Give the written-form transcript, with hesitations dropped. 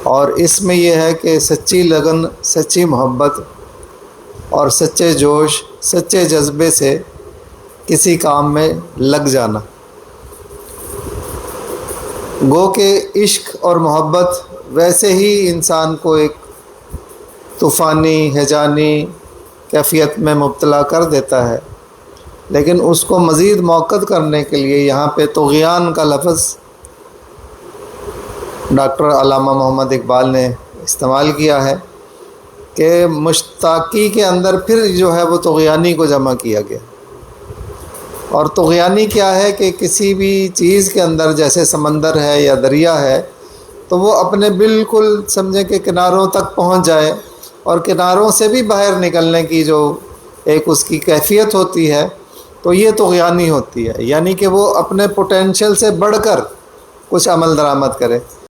और इसमें यह है कि सच्ची लगन, सच्ची मोहब्बत और सच्चे जोश, सच्चे जज्बे से किसी काम में लग जाना। गो के इश्क और मोहब्बत वैसे ही इंसान को एक तूफ़ानी हिजानी कैफियत में मुब्तला कर देता है, लेकिन उसको मज़ीद मौक़त करने के लिए यहाँ पे तुग़यान का लफ्ज़ डॉक्टर अल्लामा मोहम्मद इकबाल ने इस्तेमाल किया है कि मुश्ताकी के अंदर फिर जो है वो तुग़यानी को जमा किया गया। और तुग़यानी क्या है कि किसी भी चीज़ के अंदर, जैसे समंदर है या दरिया है, तो वो अपने बिल्कुल समझें कि किनारों तक पहुंच जाए और किनारों से भी बाहर निकलने की जो एक उसकी कैफियत होती है, तो ये तुग़यानी होती है। यानी कि वो अपने पोटेंशियल से बढ़कर कुछ अमल दरामद करे।